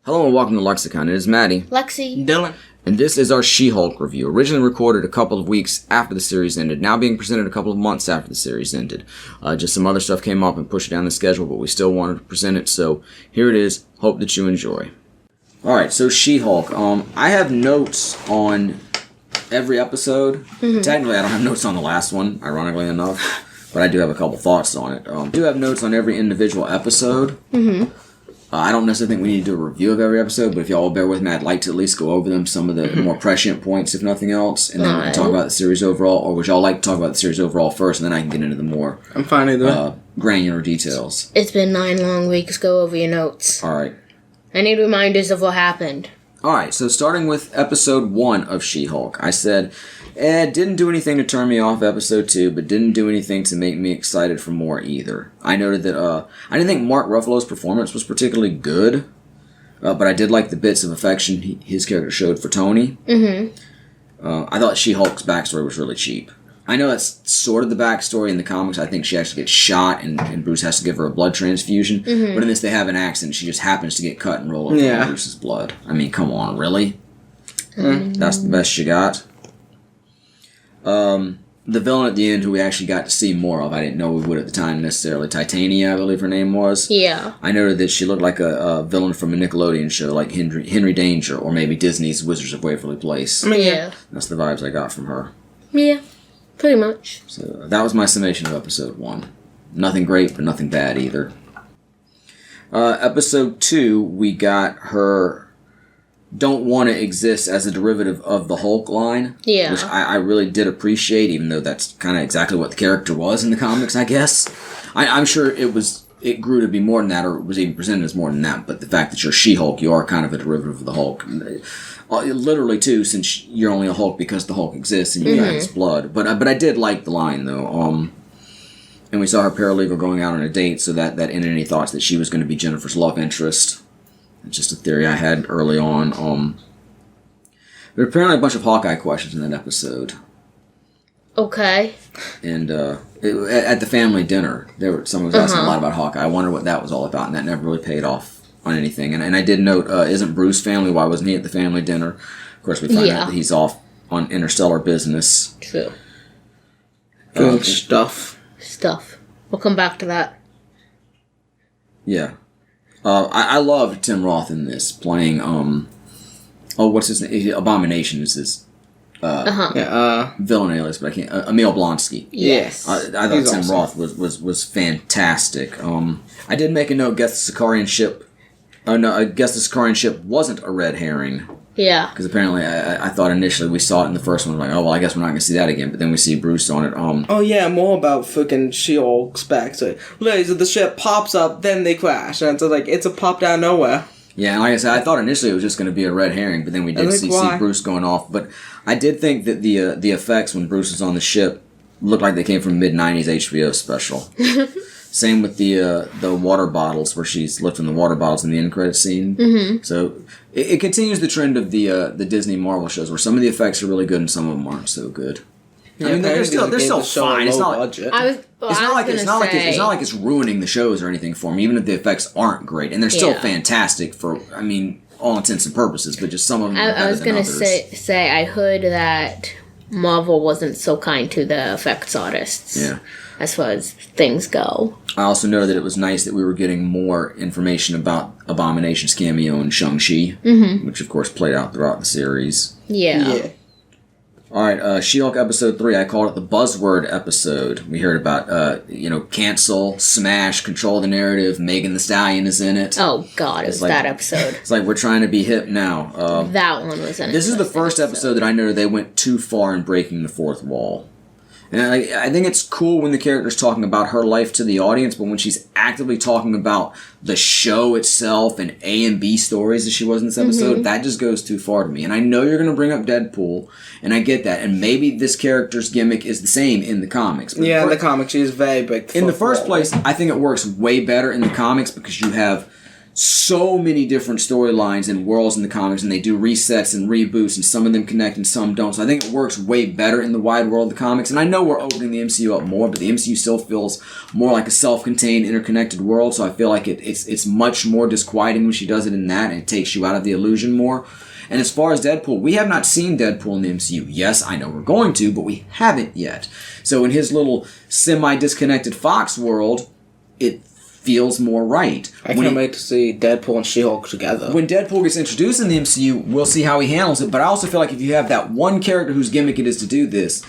Hello and welcome to LexiCon. It is Maddie, Lexi, Dylan, and this is our She-Hulk review. Originally recorded a couple of weeks after the series ended, now being presented a couple of months after the series ended. Just some other stuff came up and pushed it down the schedule, but we still wanted to present it, so here it is. Hope that you enjoy. Alright, so She-Hulk. I have notes on every episode. Technically, I don't have notes on the last one, ironically enough, but I do have a couple thoughts on it. I do have notes on every individual episode. I don't necessarily think we need to do a review of every episode, but if y'all bear with me, I'd like to at least go over them, some of the more prescient points, if nothing else, and then we can talk about the series overall. Or would y'all like to talk about the series overall first, and then I can get into the more I'm fine either. granular details? it's been 9 long weeks. Go over your notes. Alright. I need reminders of what happened. Alright, so starting with episode 1 of She-Hulk, I said, didn't do anything to turn me off episode 2, but didn't do anything to make me excited for more either. I noted that, I didn't think Mark Ruffalo's performance was particularly good, but I did like the bits of affection his character showed for Tony. I thought She-Hulk's backstory was really cheap. I know that's sort of the backstory in the comics. I think she actually gets shot and Bruce has to give her a blood transfusion. But in this, they have an accident. She just happens to get cut and roll over in Bruce's blood. I mean, come on, really? That's the best you got? The villain at the end, who we actually got to see more of, I didn't know we would at the time necessarily. Titania, I believe her name was. Yeah. I noted that she looked like a villain from a Nickelodeon show, like Henry Danger, or maybe Disney's Wizards of Waverly Place. Yeah. That's the vibes I got from her. Yeah. Pretty much. So that was my summation of episode 1. Nothing great, but nothing bad either. Episode 2, we got her don't want to exist as a derivative of the Hulk line. Yeah. Which I really did appreciate, even though that's kind of exactly what the character was in the comics, I guess. I'm sure it grew to be more than that, or it was even presented as more than that, but the fact that you're She-Hulk, you are kind of a derivative of the Hulk. Literally, too, since you're only a Hulk because the Hulk exists and you got his blood. But I did like the line, though. And we saw her paralegal going out on a date, so that ended any thoughts that she was going to be Jennifer's love interest. It's just a theory I had early on. There were apparently a bunch of Hawkeye questions in that episode. Okay. And at the family dinner, someone was asking a lot about Hawkeye. I wondered what that was all about, and that never really paid off on anything. And I did note, isn't Bruce family? Why wasn't he at the family dinner? Of course, we find out that he's off on interstellar business. True. Stuff. We'll come back to that. Yeah. I love Tim Roth in this, playing, what's his name? Abomination is his villain alias, but I can't. Emil Blonsky. Yes. I thought Tim Roth was fantastic. I did make a note. Guess the Sicarian ship. I guess the Sicarian ship wasn't a red herring. Yeah. Because apparently, I thought initially we saw it in the first one. Like, oh well, I guess we're not going to see that again. But then we see Bruce on it. Oh yeah, more about fucking She-Hulk's backstory. Literally, so the ship pops up, then they crash, and it's a pop down nowhere. Yeah, and like I said, I thought initially it was just going to be a red herring, but then we did see Bruce going off. But I did think that the effects when Bruce was on the ship looked like they came from mid-90s HBO special. Same with the water bottles, where she's lifting the water bottles in the end credit scene. So it continues the trend of the Disney Marvel shows, where some of the effects are really good and some of them aren't so good. Yeah, I mean, they're still fine. It's not budget. It's not like it's ruining the shows or anything for me, even if the effects aren't great, and they're still fantastic for, I mean, all intents and purposes. But just some of them. I was gonna say I heard that Marvel wasn't so kind to the effects artists. Yeah. As far as things go. I also know that it was nice that we were getting more information about Abomination's cameo in Shang-Chi, which of course played out throughout the series. Yeah. Alright, She-Hulk episode 3, I called it the buzzword episode. We heard about, cancel, smash, control the narrative, Megan Thee Stallion is in it. Oh god, it was that episode. It's like, we're trying to be hip now. That one was in it. This is the first episode that I know they went too far in breaking the fourth wall. And I think it's cool when the character's talking about her life to the audience, but when she's actively talking about the show itself and A and B stories as she was in this episode, that just goes too far to me. And I know you're going to bring up Deadpool, and I get that. And maybe this character's gimmick is the same in the comics. But in the comics, she's very big. In the first place, I think it works way better in the comics because you have so many different storylines and worlds in the comics, and they do resets and reboots, and some of them connect and some don't. So I think it works way better in the wide world of the comics. And I know we're opening the MCU up more, but the MCU still feels more like a self-contained, interconnected world. So I feel like it's much more disquieting when she does it in that, and it takes you out of the illusion more. And as far as Deadpool, we have not seen Deadpool in the MCU. Yes, I know we're going to, but we haven't yet. So in his little semi-disconnected Fox world, it feels more right. I can't wait to see Deadpool and She-Hulk together. When Deadpool gets introduced in the MCU, we'll see how he handles it, but I also feel like if you have that one character whose gimmick it is to do this,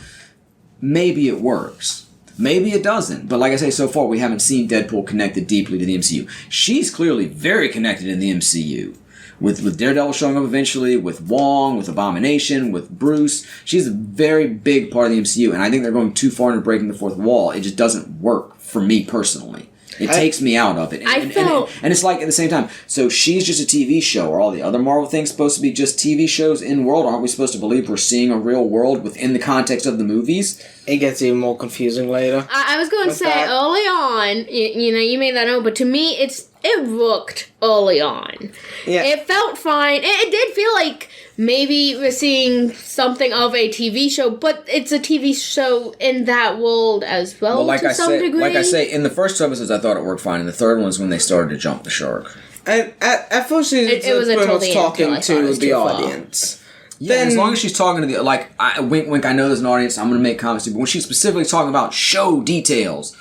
maybe it works. Maybe it doesn't. But like I say, so far we haven't seen Deadpool connected deeply to the MCU. She's clearly very connected in the MCU. With Daredevil showing up eventually, with Wong, with Abomination, with Bruce. She's a very big part of the MCU, and I think they're going too far into breaking the fourth wall. It just doesn't work for me personally. It takes me out of it. And it's like, at the same time, so she's just a TV show. Are all the other Marvel things supposed to be just TV shows in world? Aren't we supposed to believe we're seeing a real world within the context of the movies? It gets even more confusing later. I was going to say, early on, you made that note, but to me, it worked early on. Yeah. It felt fine. It did feel like maybe we're seeing something of a TV show, but it's a TV show in that world as well, to some degree. Like I say, in the first two episodes, I thought it worked fine. In the third one is when they started to jump the shark. And at first, it was talking to the audience. Yeah, as long as she's talking to the, wink, wink, I know there's an audience, I'm going to make comments too, but when she's specifically talking about show details,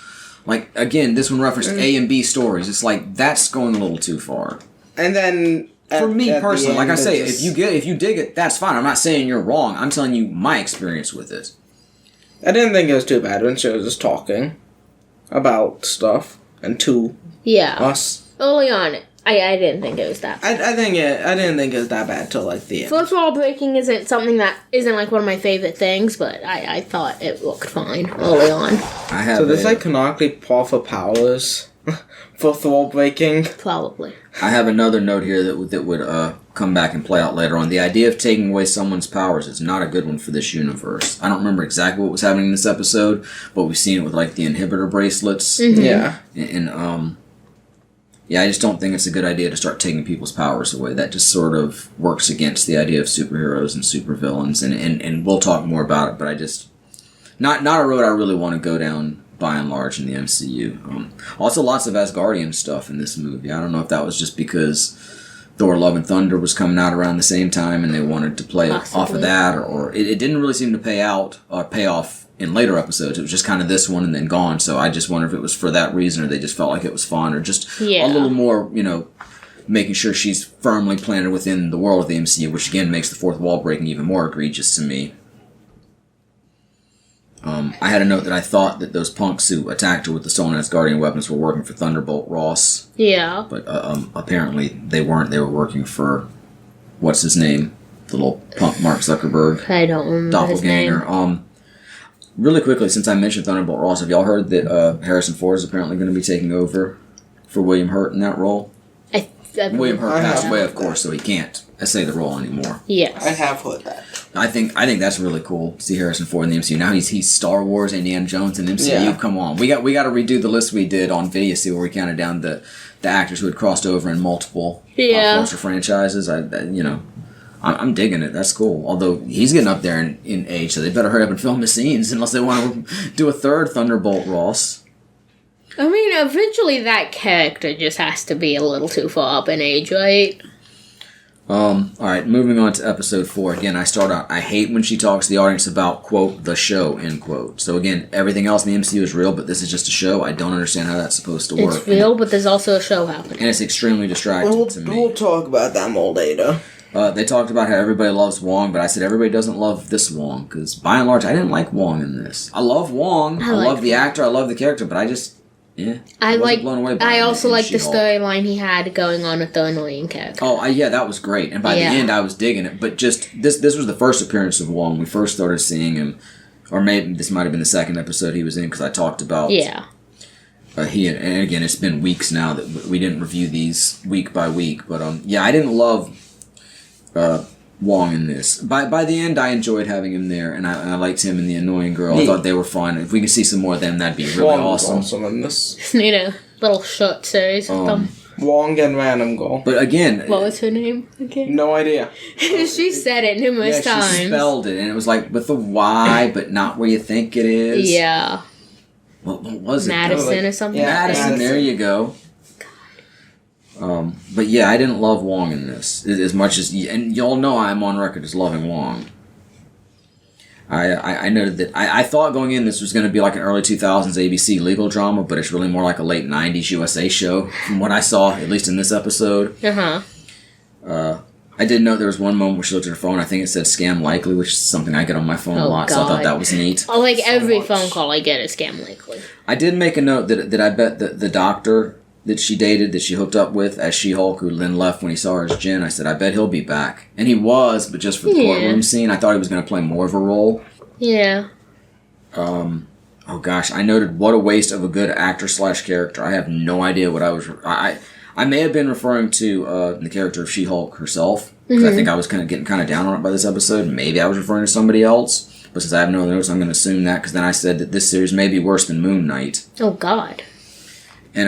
like, again, this one referenced A and B stories, it's like, that's going a little too far. And then... For me personally, like I say, if you dig it, that's fine. I'm not saying you're wrong. I'm telling you my experience with it. I didn't think it was too bad when she was just talking about stuff and to us. Early on, I didn't think it was that bad. I didn't think it was that bad till like the end. Fourth wall breaking isn't something that isn't like one of my favorite things, but I thought it looked fine early on. So there's like canonically powerful powers. Fourth wall breaking. Probably. I have another note here that would come back and play out later on. The idea of taking away someone's powers is not a good one for this universe. I don't remember exactly what was happening in this episode, but we've seen it with like the inhibitor bracelets. Mm-hmm. Yeah. And I just don't think it's a good idea to start taking people's powers away. That just sort of works against the idea of superheroes and supervillains, and we'll talk more about it, but I just... Not a road I really want to go down, by and large, in the MCU. Also, lots of Asgardian stuff in this movie. I don't know if that was just because Thor Love and Thunder was coming out around the same time and they wanted to play off of that, or it didn't really seem to pay off in later episodes. It was just kind of this one and then gone, so I just wonder if it was for that reason or they just felt like it was fun, or just a little more, making sure she's firmly planted within the world of the MCU, which again makes the fourth wall breaking even more egregious to me. I had a note that I thought that those punks who attacked her with the stolen Asgardian weapons were working for Thunderbolt Ross. Yeah. But apparently they weren't. They were working for, what's his name? The little punk Mark Zuckerberg. I don't remember his name. Really quickly, since I mentioned Thunderbolt Ross, have y'all heard that Harrison Ford is apparently going to be taking over for William Hurt in that role? William Hurt passed away, of course, so he can't essay the role anymore. Yes. I have heard that. I think that's really cool to see Harrison Ford in the MCU. Now he's Star Wars, Indiana Jones, and MCU. Yeah. Come on, we got to redo the list we did on Video, see where we counted down the actors who had crossed over in multiple monster franchises. I'm digging it. That's cool. Although he's getting up there in age, so they better hurry up and film his scenes unless they want to do a third Thunderbolt Ross. I mean, eventually that character just has to be a little too far up in age, right? Alright, moving on to episode 4. Again, I hate when she talks to the audience about, quote, the show, end quote. So again, everything else in the MCU is real, but this is just a show. I don't understand how that's supposed to work. It's real, but there's also a show happening. And it's extremely distracting to me. We'll talk about that more later. They talked about how everybody loves Wong, but I said everybody doesn't love this Wong, because by and large, I didn't like Wong in this. I love Wong. I love the actor. I love the character, but I just... Yeah, I also like the storyline he had going on with the annoying character. Oh, yeah, that was great. And by the end, I was digging it. But just, this was the first appearance of Wong. We first started seeing him, or maybe this might have been the second episode he was in, because I talked about... Yeah. And again, it's been weeks now that we didn't review these week by week. But, I didn't love Wong in this. By the end, I enjoyed having him there, and I liked him and the annoying girl. I thought they were fun. If we could see some more of them, that'd be really awesome. In this. Need a little short series with them. Wong and Random Girl. But again... What was her name? Okay. No idea. She said it numerous times. She spelled it, and it was like with the Y, but not where you think it is. Yeah. What was it? Madison or something? Yeah, Madison, there you go. But yeah, I didn't love Wong in this as much as... And y'all know I'm on record as loving Wong. I noted that I thought going in this was going to be like an early 2000s ABC legal drama, but it's really more like a late 90s USA show from what I saw, at least in this episode. I did note there was one moment where she looked at her phone. I think it said scam likely, which is something I get on my phone a lot, so I thought that was neat. Oh, like every phone call I get is scam likely. I did make a note that I bet the doctor that she dated, that she hooked up with as She-Hulk, who then left when he saw her as Jen, I said, I bet he'll be back. And he was, but just for the courtroom scene. I thought he was going to play more of a role. Yeah. Oh gosh, I noted what a waste of a good actor/character. I have no idea what I was... I may have been referring to the character of She-Hulk herself, because I think I was getting kind of down on it by this episode. Maybe I was referring to somebody else, but since I have no other notes, I'm going to assume that, because then I said that this series may be worse than Moon Knight. Oh, God. And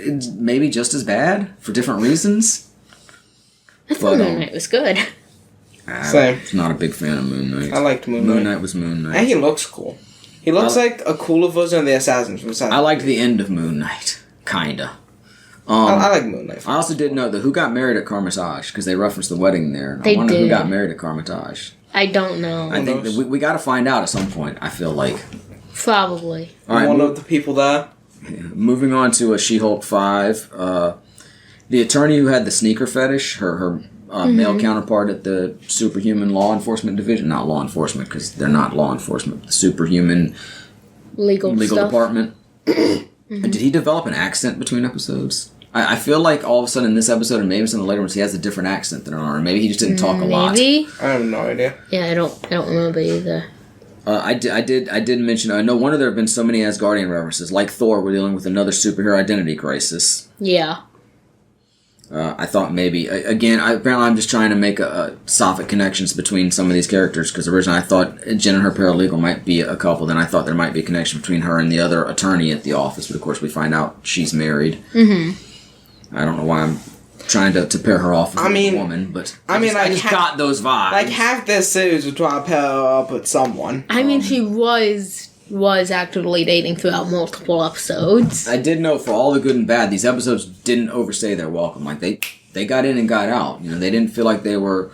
it's maybe just as bad for different reasons. I thought Moon Knight was good. Same. I'm not a big fan of Moon Knight. I liked Moon Knight. Moon Knight was Moon Knight. And he looks cool. He looks like a cooler version of the Assassins from Assassin's I liked the end of Moon Knight. Kinda. I like Moon Knight. I also did note that who got married at Carmitage, because they referenced the wedding there. I wonder who got married at Carmitage. I don't know. I think that we got to find out at some point, I feel like. Probably. All right, One of the people there. Moving on to a She-Hulk 5. The attorney who had the sneaker fetish, her male counterpart at the Superhuman Law Enforcement Division. Not law enforcement, because they're not law enforcement. The Superhuman Legal Department. Did he develop an accent between episodes? I feel like all of a sudden in this episode, and maybe some of the later ones, he has a different accent than her. Or maybe he just didn't talk a lot. Maybe. I have no idea. Yeah, I don't remember either. I did mention, no wonder there have been so many Asgardian references. Like Thor, we're dealing with another superhero identity crisis. Yeah. I thought maybe, again, apparently I'm just trying to make Sophic connections between some of these characters, because originally I thought Jen and her paralegal might be a couple, then I thought there might be a connection between her and the other attorney at the office, but of course we find out she's married. I don't know why I'm trying to pair her off with a woman, but I just got those vibes. Like, half this series would try to pair her up with someone. I mean, she was actively dating throughout multiple episodes. I did know, for all the good and bad, these episodes didn't overstay their welcome. Like, they got in and got out. You know, they didn't feel like they were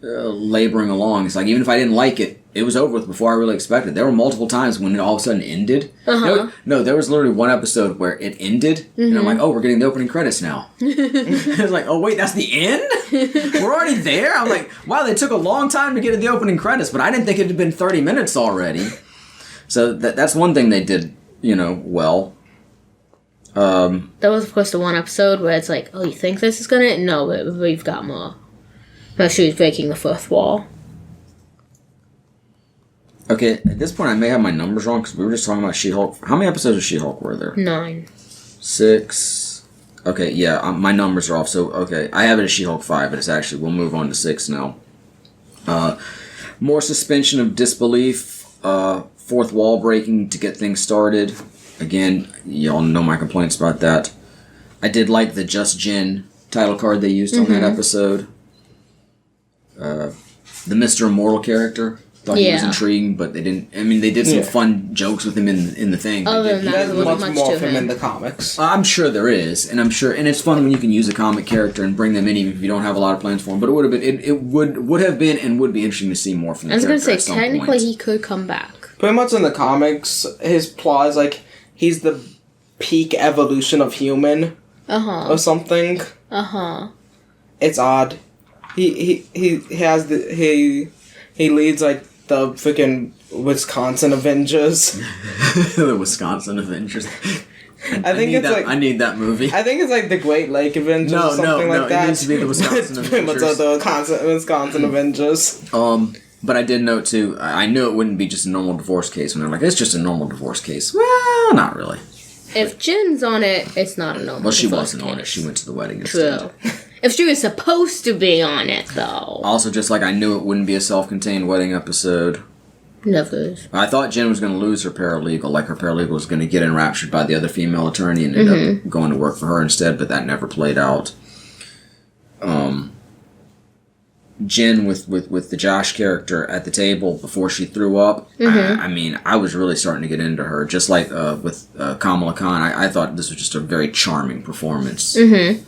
laboring along. It's like, even if I didn't like it, it was over with before I really expected. There were multiple times when it all of a sudden ended. No, there was literally one episode where it ended, and I'm like, oh, we're getting the opening credits now. I was like, oh, wait, that's the end? We're already there? I'm like, wow, they took a long time to get to the opening credits, but I didn't think it had been 30 minutes already. So that's one thing they did, well. That was, of course, the one episode where it's like, oh, you think this is gonna... No, we've got more. But she was breaking the fourth wall. Okay, at this point I may have my numbers wrong, because we were just talking about She-Hulk. How many episodes of She-Hulk were there? 9. 6. Okay, yeah, my numbers are off. So, okay, I have it as She-Hulk 5, but it's actually... We'll move on to 6 now. More suspension of disbelief. Fourth wall breaking to get things started. Again, y'all know my complaints about that. I did like the Just Jen title card they used on that episode. The Mr. Immortal character. Thought he was intriguing, but they didn't... I mean, they did some fun jokes with him in the thing. Other than that, there's much more of him in the comics. I'm sure there is, and it's fun when you can use a comic character and bring them in, even if you don't have a lot of plans for him. But it would have been, it would have been, and would be interesting to see more from the character. I was going to say, technically, he could come back. Pretty much in the comics, his plot is like he's the peak evolution of human, or something. It's odd. He leads like the freaking Wisconsin Avengers. The Wisconsin Avengers. I think it's like... I need that movie. I think it's like the Great Lake Avengers or something like that. It needs to be the Wisconsin Avengers. Pretty much the Wisconsin Avengers. But I did note too, I knew it wouldn't be just a normal divorce case when they're like, it's just a normal divorce case. Well, not really. If Jen's on it, it's not a normal divorce case. Well, she wasn't on it. She went to the wedding instead. True. If she was supposed to be on it, though. Also, just like I knew it wouldn't be a self-contained wedding episode. Never. I thought Jen was going to lose her paralegal, like her paralegal was going to get enraptured by the other female attorney and end up going to work for her instead, but that never played out. Jen with the Josh character at the table before she threw up. I mean, I was really starting to get into her. Just like with Kamala Khan, I thought this was just a very charming performance. And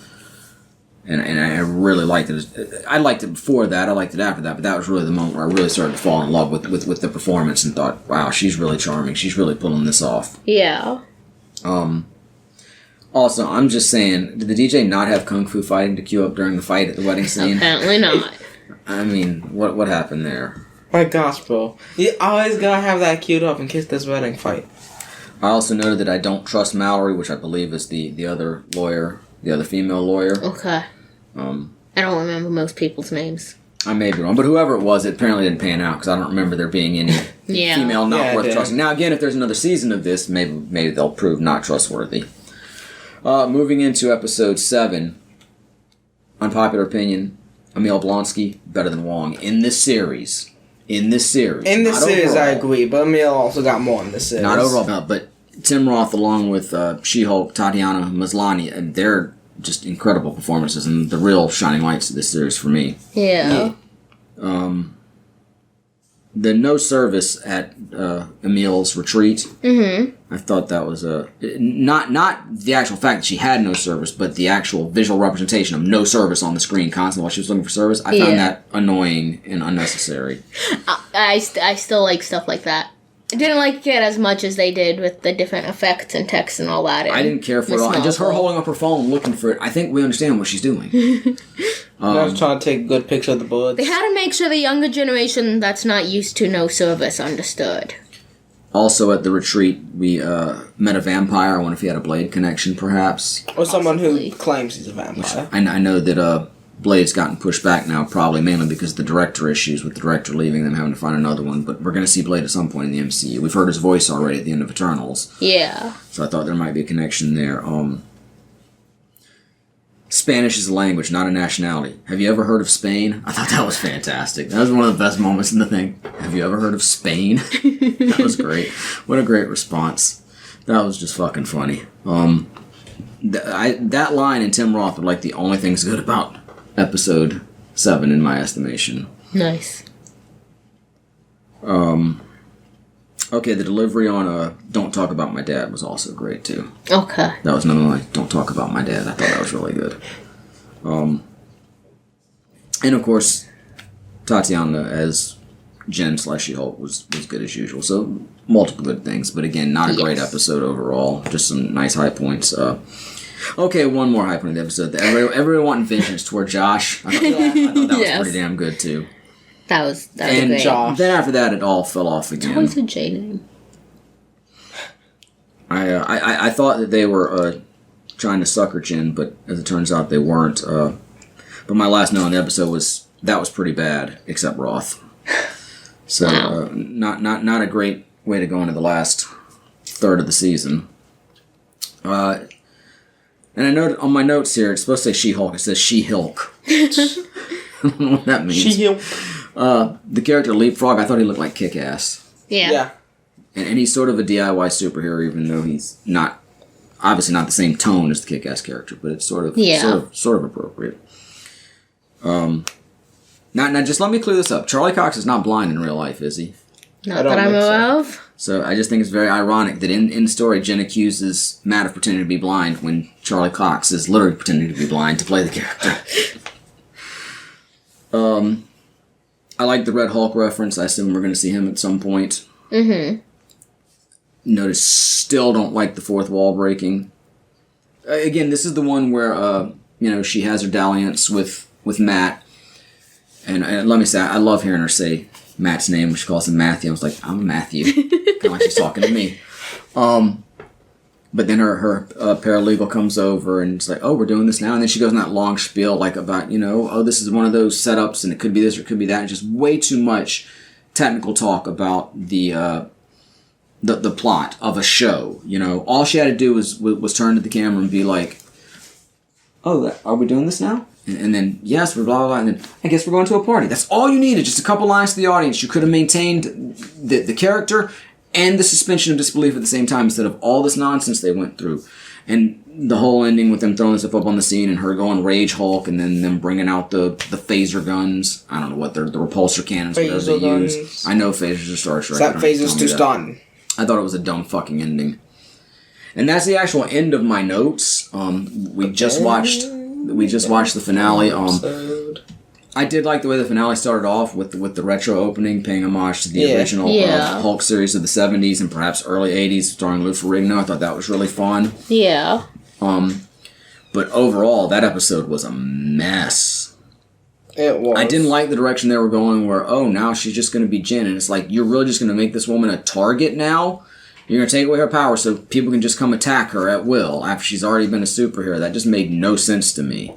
I really liked it. I liked it before that. I liked it after that. But that was really the moment where I really started to fall in love with the performance and thought, wow, she's really charming. She's really pulling this off. Yeah. Also, I'm just saying, did the DJ not have kung fu fighting to cue up during the fight at the wedding scene? Apparently not. I mean, what happened there? My gosh, bro. You always gotta have that queued up in case this wedding fight. I also noted that I don't trust Mallory, which I believe is the other lawyer, the other female lawyer. Okay. I don't remember most people's names. I may be wrong, but whoever it was, it apparently didn't pan out because I don't remember there being any female not worth trusting. Now, again, if there's another season of this, maybe they'll prove not trustworthy. Moving into episode 7, unpopular opinion, Emil Blonsky better than Wong in this series. I agree, but Emil also got more in this series. Not overall, but Tim Roth along with She-Hulk, Tatiana Maslany, and they're just incredible performances and the real shining lights of this series for me. Yeah. The no service at Emil's retreat. I thought that was not the actual fact that she had no service, but the actual visual representation of no service on the screen constantly while she was looking for service. I found that annoying and unnecessary. I still like stuff like that. I didn't like it as much as they did with the different effects and text and all that. I didn't care for it all. And just her holding up her phone looking for it, I think we understand what she's doing. I was trying to take a good picture of the birds. They had to make sure the younger generation that's not used to no service understood. Also at the retreat, we met a vampire. I wonder if he had a Blade connection, perhaps. Or someone who claims he's a vampire. I know that Blade's gotten pushed back now, probably mainly because of the director issues, with the director leaving, them having to find another one. But we're going to see Blade at some point in the MCU. We've heard his voice already at the end of Eternals. Yeah. So I thought there might be a connection there. Spanish is a language, not a nationality. Have you ever heard of Spain? I thought that was fantastic. That was one of the best moments in the thing. Have you ever heard of Spain? That was great. What a great response. That was just fucking funny. That line in Tim Roth were like the only things good about episode 7 in my estimation. Nice. Okay, the delivery on Don't Talk About My Dad was also great, too. Okay. That was another one, Don't Talk About My Dad. I thought that was really good. And, of course, Tatiana as Jen / She-Hulk was good as usual. So, multiple good things. But, again, not a great episode overall. Just some nice high points. Okay, one more high point of the episode. Everyone wanting vengeance toward Josh. I thought that was pretty damn good, too. That was great. Josh. Then after that, it all fell off again. It's always a J name. I thought that they were trying to sucker Jen, but as it turns out, they weren't. But my last note on the episode was that was pretty bad, except Roth. So not a great way to go into the last third of the season. And I noted on my notes here, it's supposed to say She-Hulk. It says She-Hulk. I don't know what that means. She-Hulk. The character Leapfrog, I thought he looked like Kick-Ass. Yeah. And he's sort of a DIY superhero, even though he's obviously not the same tone as the Kick-Ass character, but it's sort of appropriate. Now, just let me clear this up. Charlie Cox is not blind in real life, is he? Not that I'm aware of. So I just think it's very ironic that in the story, Jen accuses Matt of pretending to be blind when Charlie Cox is literally pretending to be blind to play the character. I like the Red Hulk reference. I assume we're going to see him at some point. Notice, still don't like the fourth wall breaking. Again, this is the one where she has her dalliance with Matt. And let me say, I love hearing her say Matt's name when she calls him Matthew. I was like, I'm Matthew. Kind of like she's talking to me. But then her paralegal comes over and it's like, oh, we're doing this now. And then she goes in that long spiel like about, oh, this is one of those setups and it could be this or it could be that. And just way too much technical talk about the plot of a show. All she had to do was turn to the camera and be like, oh, are we doing this now? And then, yes, we're blah, blah, blah, and then, I guess we're going to a party. That's all you needed, just a couple lines to the audience. You could have maintained the character and the suspension of disbelief at the same time instead of all this nonsense they went through. And the whole ending with them throwing stuff up on the scene and her going Rage Hulk and then them bringing out the phaser guns. I don't know what they're, the repulsor cannons, whatever they use. I know phasers are Star Trek. That phaser's too stun. I thought it was a dumb fucking ending. And that's the actual end of my notes. We just watched the finale. I did like the way the finale started off with the retro opening, paying homage to the original Hulk series of the 70s and perhaps early 80s, starring Lou Ferrigno. I thought that was really fun. Yeah. But overall, that episode was a mess. It was. I didn't like the direction they were going where, now she's just going to be Jen. And it's like, you're really just going to make this woman a target now? You're going to take away her power so people can just come attack her at will after she's already been a superhero. That just made no sense to me.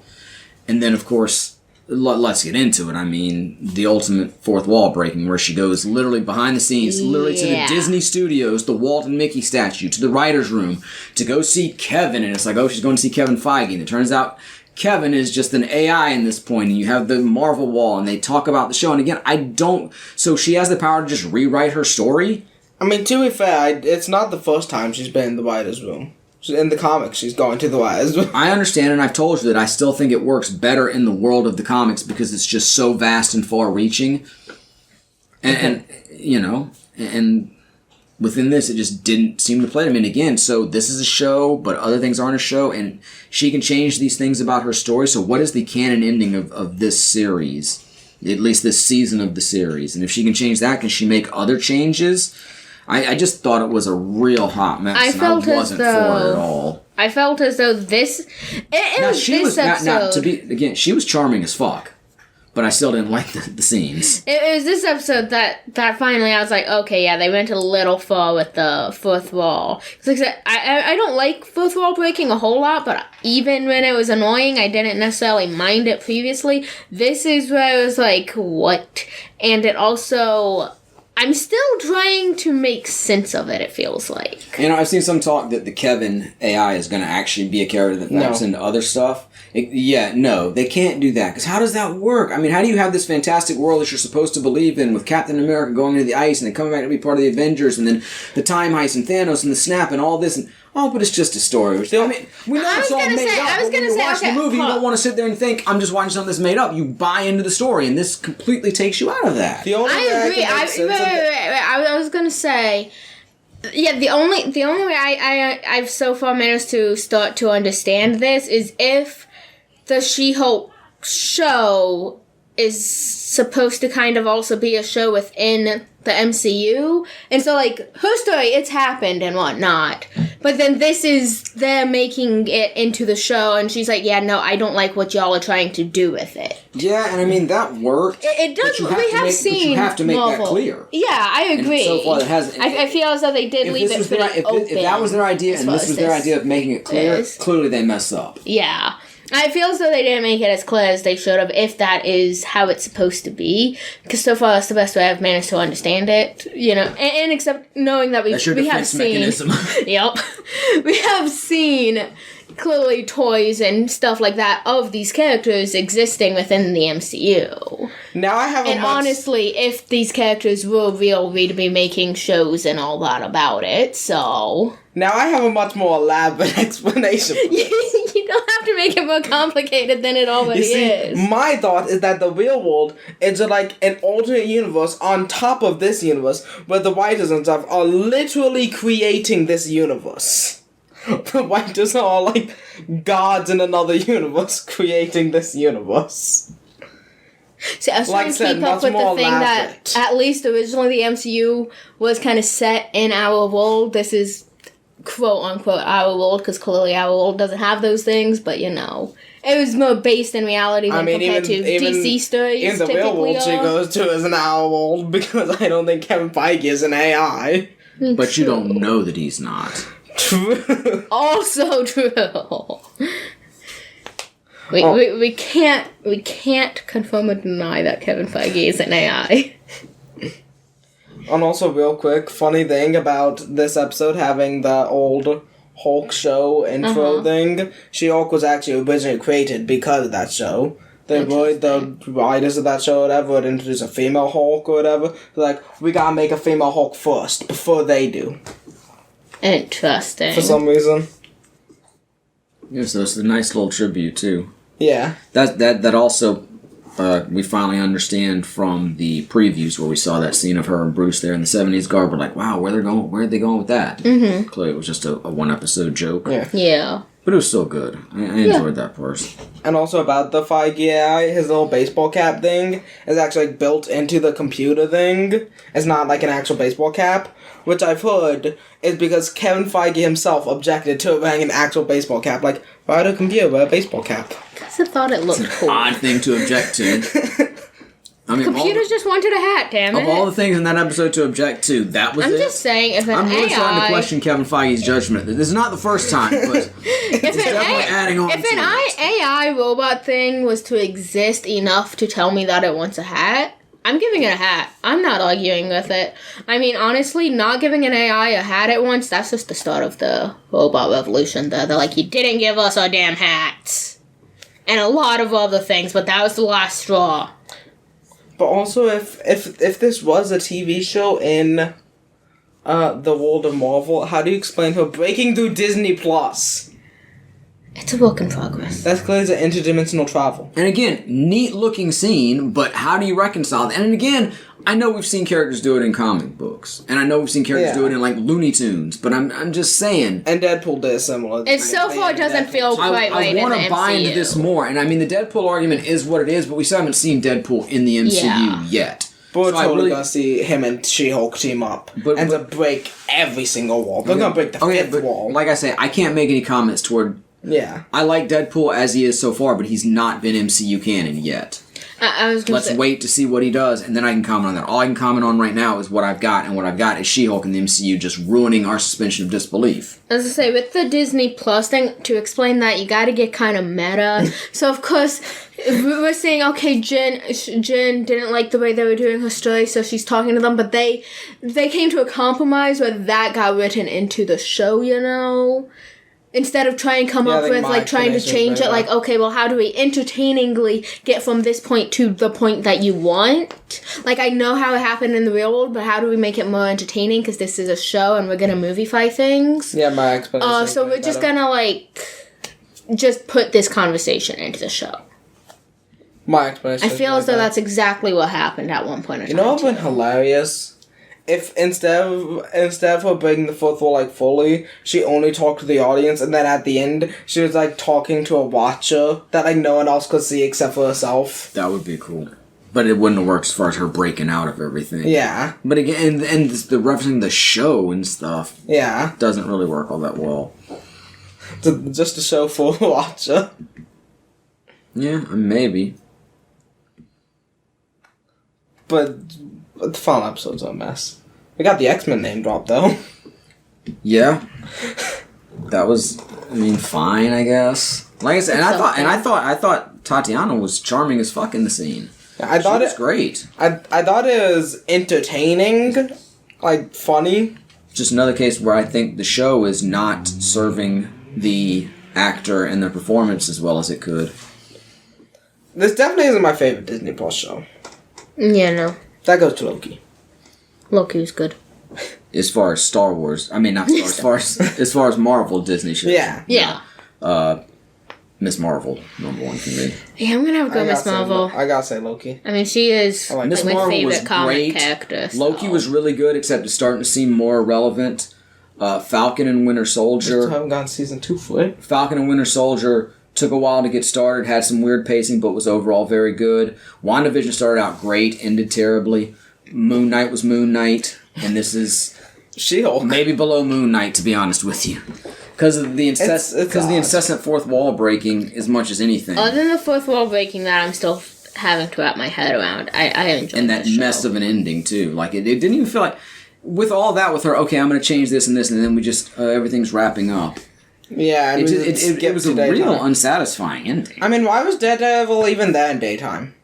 And then, of course, let's get into it. I mean, the ultimate fourth wall breaking where she goes literally behind the scenes, literally to the Disney Studios, the Walt and Mickey statue, to the writer's room, to go see Kevin. And it's like, she's going to see Kevin Feige. And it turns out Kevin is just an AI in this point, and you have the Marvel wall, and they talk about the show. And again, so she has the power to just rewrite her story? I mean, to be fair, it's not the first time she's been in the writer's room. In the comics, she's going to the wires. I understand, and I've told you that I still think it works better in the world of the comics because it's just so vast and far-reaching. And within this, it just didn't seem to play to me. And again, so this is a show, but other things aren't a show, and she can change these things about her story. So what is the canon ending of this series? At least this season of the series. And if she can change that, can she make other changes? I just thought it was a real hot mess, and I wasn't for it at all. I felt as though this... she was charming as fuck, but I still didn't like the scenes. It was this episode that finally I was like, okay, yeah, they went a little far with the fourth wall. Like I said, I don't like fourth wall breaking a whole lot, but even when it was annoying, I didn't necessarily mind it previously. This is where I was like, what? And it also... I'm still trying to make sense of it, it feels like. I've seen some talk that the Kevin AI is going to actually be a character that maps into other stuff. No, they can't do that. Because how does that work? I mean, how do you have this fantastic world that you're supposed to believe in with Captain America going into the ice and then coming back to be part of the Avengers and then the time heist and Thanos and the snap and all this and... but it's just a story. I mean, we know it's all made up. But when you watch the movie, you don't want to sit there and think, I'm just watching something that's made up. You buy into the story, and this completely takes you out of that. I agree. I was going to say, the only way I've so far managed to start to understand this is if the She-Hulk show is supposed to kind of also be a show within the MCU. And so, her story, it's happened and whatnot. But then this is them making it into the show, and she's like, I don't like what y'all are trying to do with it. Yeah, and I mean, that worked. It does. But you have to make Marvel. That clear. Yeah, I agree. And so far, it hasn't. I feel as though they did leave it pretty open. If that was their idea, and this was their idea of making it clear, clearly they messed up. Yeah. I feel as though they didn't make it as clear as they should have, if that is how it's supposed to be. Because so far, that's the best way I've managed to understand it. And except knowing that we have seen... mechanism. Yep. We have seen clearly toys and stuff like that of these characters existing within the MCU. Now I have honestly, if these characters were real, we'd be making shows and all that about it, so... Now I have a much more elaborate explanation for this. You don't have to make it more complicated than it already is. My thought is that the real world is like an alternate universe on top of this universe, where the writers and stuff are literally creating this universe. The writers are all like gods in another universe creating this universe. See, I was trying to keep up with the thing that, at least originally the MCU was kind of set in our world. This is quote-unquote our world, because clearly our world doesn't have those things, but it was more based in reality than compared to DC stories. In the real world, she goes to as an our world, because I don't think Kevin Feige is an AI. But you don't know that he's not. True. Also true. We can't confirm or deny that Kevin Feige is an AI. And also, real quick, funny thing about this episode having the old She-Hulk show intro thing. She-Hulk was actually originally created because of that show. The writers of that show or whatever would introduce a female Hulk or whatever. They're like, we gotta make a female Hulk first, before they do. Interesting. For some reason. Yeah, so it's a nice little tribute, too. Yeah. That also, we finally understand from the previews where we saw that scene of her and Bruce there in the 70s garb. We're like, wow, where are they going with that? Mm-hmm. Clearly it was just a one-episode joke. Yeah. But it was still good. I enjoyed that part. And also about the Feige AI, his little baseball cap thing is actually built into the computer thing. It's not like an actual baseball cap, which I've heard is because Kevin Feige himself objected to wearing an actual baseball cap. Like, why do a computer wear a baseball cap? Because I thought it looked cool. Odd thing to object to. I mean, computers just wanted a hat, damn it. Of all the things in that episode to object to, that was I'm just saying, if an I'm really AI... starting to question Kevin Feige's judgment. This is not the first time, but it's definitely adding on to it. If an AI robot thing was to exist enough to tell me that it wants a hat, I'm giving it a hat. I'm not arguing with it. I mean, honestly, not giving an AI a hat at once, that's just the start of the robot revolution. They're like, you didn't give us our damn hats. And a lot of other things, but that was the last straw. But also, if this was a TV show in the world of Marvel, how do you explain her breaking through Disney Plus? It's a work in progress. That's clearly an interdimensional travel. And again, neat looking scene, but how do you reconcile that? And again, I know we've seen characters do it in comic books, and I know we've seen characters do it in like Looney Tunes, but I'm just saying. And Deadpool did similar. It so far doesn't feel quite right in the MCU. I want to buy into this more, and I mean the Deadpool argument is what it is, but we still haven't seen Deadpool in the MCU yet. But we're totally gonna see him and She-Hulk team up and to break every single wall. They're gonna break the fifth wall. Like I say, I can't make any comments toward. Yeah. I like Deadpool as he is so far, but he's not been MCU canon yet. Let's wait to see what he does, and then I can comment on that. All I can comment on right now is what I've got, and what I've got is She-Hulk and the MCU just ruining our suspension of disbelief. As I say, with the Disney Plus thing, to explain that, you gotta get kind of meta. So, of course, we're saying, okay, Jen didn't like the way they were doing her story, so she's talking to them, but they came to a compromise where that got written into the show, you know? Instead of trying to come up with, like, trying to change it, like, okay, well, how do we entertainingly get from this point to the point that you want? Like, I know how it happened in the real world, but how do we make it more entertaining? Because this is a show and we're going to movie-fy things. Yeah, my explanation. So we're just going to, like, just put this conversof into the show. My explanation. I feel as though that's exactly what happened at one point in time. You know what would been hilarious? If instead of her breaking the fourth wall like fully, she only talked to the audience, and then at the end she was like talking to a watcher that like no one else could see except for herself. That would be cool, but it wouldn't have worked as far as her breaking out of everything. Yeah. But again, and the referencing the show and stuff. Yeah. Doesn't really work all that well. Just a show for a watcher. Yeah, maybe. But the final episode's a mess. We got the X-Men name drop though. Yeah. That was, I mean, fine, I guess. Like I said, I thought Tatiana was charming as fuck in the scene. I thought it was great. I thought it was entertaining, like funny. Just another case where I think the show is not serving the actor and the performance as well as it could. This definitely isn't my favorite Disney Plus show. Yeah, no. That goes to Loki. Loki was good. As far as Star Wars, I mean, not Star Wars, as far as Marvel Disney shows. Yeah. Miss Marvel, number one for me. Yeah, I'm gonna have to go Miss Marvel. I gotta say Loki. I mean, she is Miss my Marvel favorite was comic great. character. So. Loki was really good, except it's starting to seem more relevant. Falcon and Winter Soldier. I haven't gotten season 2 for it. Falcon and Winter Soldier took a while to get started, had some weird pacing, but was overall very good. WandaVision started out great, ended terribly. Moon Knight was Moon Knight, and this is She-Hulk. Maybe below Moon Knight, to be honest with you. Because of the incessant fourth wall breaking as much as anything. Other than the fourth wall breaking that I'm still having to wrap my head around, I enjoyed and that mess of an ending, too. Like, it didn't even feel like... With all that with her, okay, I'm going to change this, and then we just... everything's wrapping up. Yeah, and it was a real unsatisfying ending. I mean, why was Daredevil even there in daytime?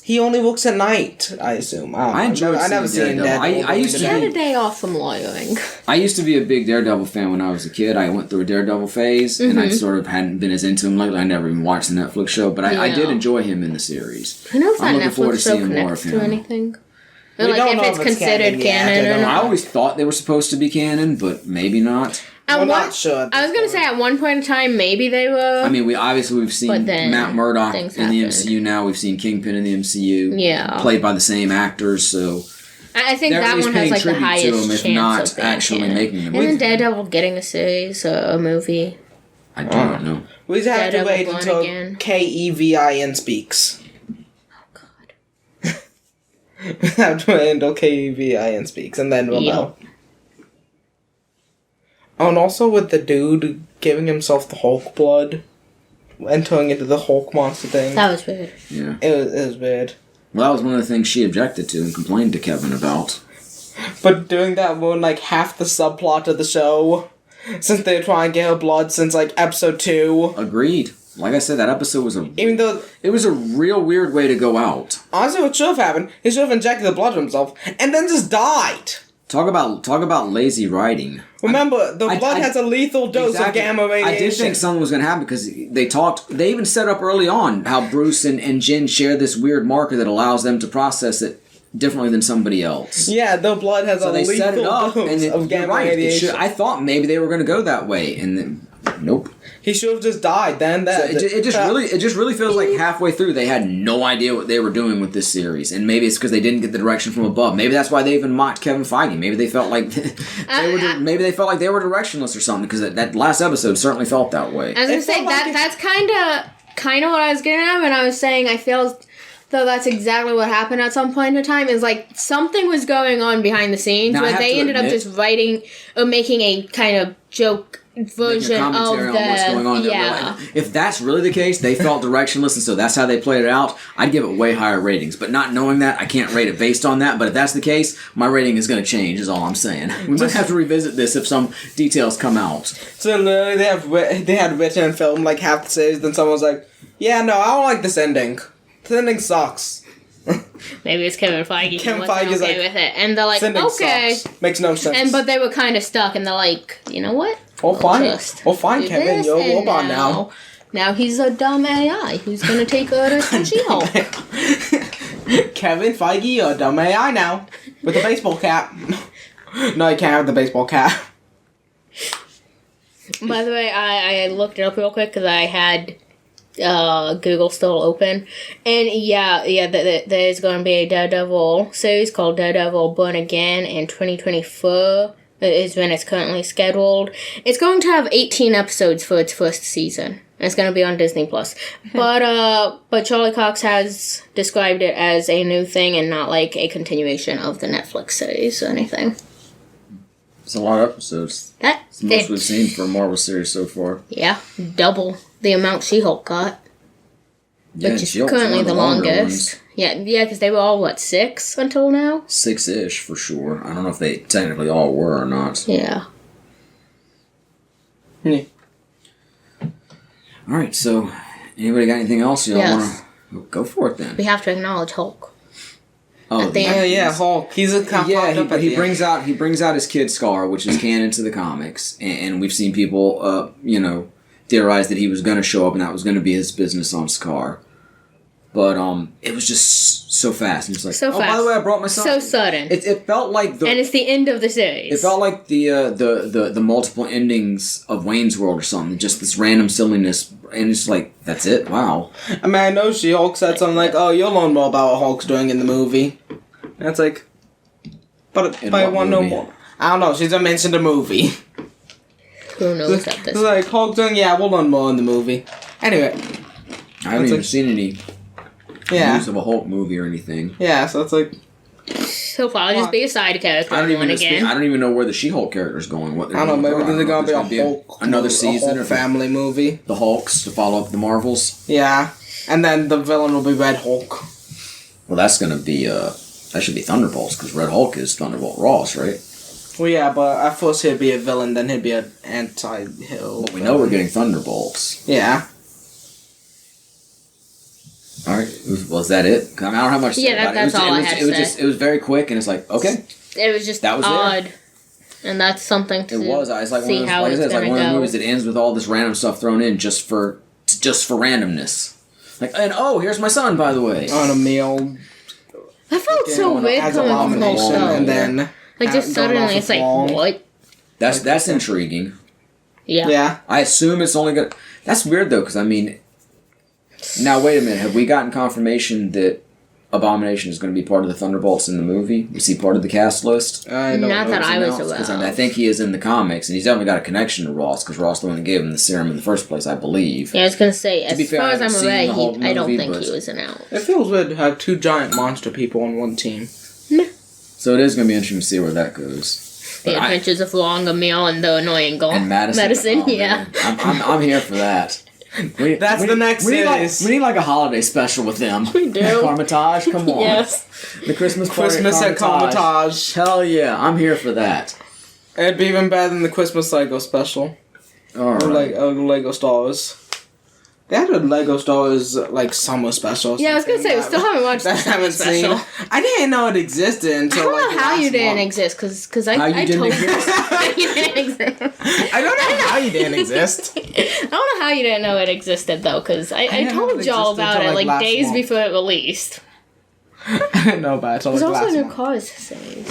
He only works at night, I assume. I enjoyed I never seeing seen Daredevil. Daredevil. I used to He had be- a day off from lawyering. I used to be a big Daredevil fan when I was a kid. I went through a Daredevil phase, and I sort of hadn't been as into him lately. I never even watched the Netflix show, but I did enjoy him in the series. Who knows I'm that looking forward Netflix to show seeing more of connects to him. anything? Or We like don't if know it's if it's considered canon yet, canon I or don't know. I not. always thought they were supposed to be canon, but maybe not. At We're one- not sure at I was this gonna say at one point in time maybe they were. I mean, we've seen But then Matt Murdock in things the happened. MCU now. We've seen Kingpin in the MCU. Yeah. Played by the same actors, so I think they're at that least one has paying like the tribute to highest him, if chance not of being actually canon. making them. Isn't Daredevil getting a series or a movie? I don't know. We just have to Daredevil wait Born until Again. Kevin speaks. Oh God. We have to wait until Kevin speaks, and then we'll Yeah. know. Oh, and also with the dude giving himself the Hulk blood, entering into the Hulk monster thing. That was weird. Yeah. It was weird. Well, that was one of the things she objected to and complained to Kevin about. But doing that ruined like half the subplot of the show. Since they were trying to get her blood since like episode 2. Agreed. Like I said, that episode was Even though, it was a real weird way to go out. honestly, what should have happened, he should have injected the blood to himself and then just died. Talk about lazy writing. Remember, the I- blood I- has a lethal dose Exactly. of gamma radiation. I did think something was going to happen because they even set up early on how Bruce and Jen share this weird marker that allows them to process it differently than somebody else. Yeah, the blood has So a they lethal set it up, dose and of you're gamma right. radiation. I thought maybe they were going to go that way, and then nope. He should have just died then. So it just really feels like halfway through they had no idea what they were doing with this series, and maybe it's because they didn't get the direction from above. Maybe that's why they even mocked Kevin Feige. Maybe they felt like maybe they felt like they were directionless or something, because that last episode certainly felt that way. I was gonna It say felt like that's kind of what I was getting at when I was saying I feel though that's exactly what happened at some point in time is like something was going on behind the scenes Now, I where have they to ended up admit- just writing or making a kind of joke version of Commentary on what's going on the there. Like, if that's really the case, they felt directionless, and so that's how they played it out. I'd give it way higher ratings, but not knowing that, I can't rate it based on that. But if that's the case, my rating is going to change. Is all I'm saying. We might have to revisit this if some details come out. So literally, they had written and filmed like half the series. Then someone was like, "Yeah, no, I don't like this ending. This ending sucks. maybe it's Kevin Feige Kevin wasn't Feige's okay like, with it and they're like This ending okay sucks. Makes no sense." and but they were kind of stuck and they're like you know what oh fine, just oh fine, do Kevin, this, you're a and robot now. Now he's a dumb AI who's gonna take over the She-Hulk. Kevin Feige, you're a dumb AI now with a baseball cap. No, you can't have the baseball cap. By the way, I looked it up real quick because I had Google still open, and there's going to be a Daredevil series called Daredevil Born Again in 2024. Is when it's currently scheduled. It's going to have 18 episodes for its first season. It's going to be on Disney Plus. But Charlie Cox has described it as a new thing and not like a continuation of the Netflix series or anything. It's a lot of episodes. It's the most we've seen for a Marvel series so far. Yeah, double the amount She-Hulk got. Yeah, Which is She-Hulk's currently one of the longer longest. ones. Yeah, because they were all, 6 until now? 6-ish for sure. I don't know if they technically all were or not. Yeah. Yeah. All right, so anybody got anything else y'all Yes. want to go for it then? We have to acknowledge Hulk. Oh, at the Oh yeah, Hulk. He's a cop. he brings out his kid Scar, which is canon to the comics, and we've seen people, theorize that he was going to show up and that was going to be his business on Scar. But it was just so fast. And it's like, So by fast. the way, I brought my son. So sudden. It felt like And it's the end of the series. It felt like the multiple endings of Wayne's World or something. Just this random silliness, and it's like, that's it. Wow. I mean, I know She-Hulk said something like, "Oh, you'll learn more about what Hulk's doing in the movie." And it's like, but I what want to know movie? more. I don't know. She's mentioned the movie. Who knows at It's this like Hulk doing. Yeah, we'll learn more in the movie. Anyway, I haven't It's even like- seen any yeah, news of a Hulk movie or anything. yeah. So it's like, He'll probably just be a side character I don't even again. I don't even know where the She-Hulk character is going. What they're I don't know. doing Maybe with her. there's I gonna don't be know a if there's Hulk, another season, a Hulk or family movie. the Hulks to follow up the Marvels. Yeah, and then the villain will be Red Hulk. Well, that's gonna be that should be Thunderbolts because Red Hulk is Thunderbolt Ross, right? Well, yeah, but at first he'd be a villain, then he'd be an anti-hero. But we know we're getting Thunderbolts. Yeah. All right. Was that it? I don't have much to say about that's all I had to say. It was very quick, and it's like, okay. It was just odd. And that's something to It's like see how it's like one of go. the movies that ends with all this random stuff thrown in just for randomness. Like, and here's my son, by the way. On a meal. That felt so weird coming from the show. And then like just suddenly it's like, what? That's intriguing. Yeah. I assume it's only gonna. That's weird though, because I mean, now wait a minute. Have we gotten confirmation that Abomination is going to be part of the Thunderbolts in the movie? Is he part of the cast list? Not that I was aware. Because I think he is in the comics, and he's definitely got a connection to Ross, because Ross the one that gave him the serum in the first place, I believe. Yeah, I was going to say, as far as I'm aware, I don't think movie, he was an out. It feels weird to have two giant monster people on one team. So it is going to be interesting to see where that goes. The Adventures of Long Emil and the Annoying Golf. And Madison. Yeah. I'm here for that. That's the next series. We need like a holiday special with them. We do. Carmitage, come on. Yes. The Christmas at Carmitage. Hell yeah, I'm here for that. It'd be even better than the Christmas Lego special. Alright. Or Lego Stars. They had a Lego Stars like summer special. Yeah, I was gonna say we still haven't watched the summer special. I didn't know it existed until. I don't know how you didn't exist because I told you you didn't exist. I don't know how you didn't exist. I don't know how you didn't know it existed though, because I told y'all about it like days before it released. I didn't know about it until There's last also new month. Cars series.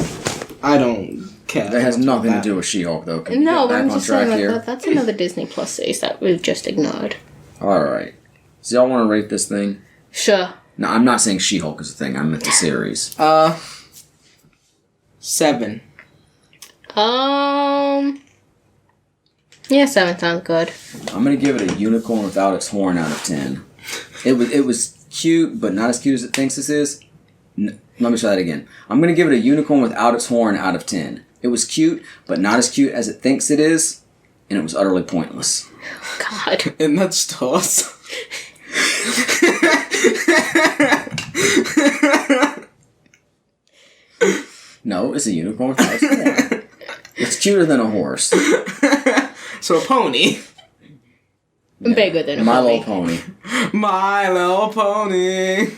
I don't care. That has nothing to do with She-Hulk though. Can No, we get but I'm back on just track saying here? that's another Disney Plus series that we've just ignored. Alright. So y'all want to rate this thing? Sure. No, I'm not saying She-Hulk is a thing. I meant the series. 7. Yeah, 7 sounds good. I'm gonna give it a unicorn without its horn out of 10. It was cute, but not as cute as it thinks this is. Let me try that again. I'm gonna give it a unicorn without its horn out of 10. It was cute, but not as cute as it thinks it is, and it was utterly pointless. God. And that's stars. No, it's a unicorn without its horn. It's cuter than a horse. So a pony. Bigger than a My pony. Little Pony. My Little Pony.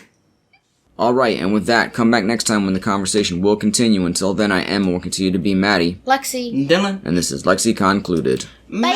Alright, and with that, come back next time when the conversation will continue. Until then, I am and will continue to be Maddie. Lexi. Dylan. And this is LexiCon concluded. Bye.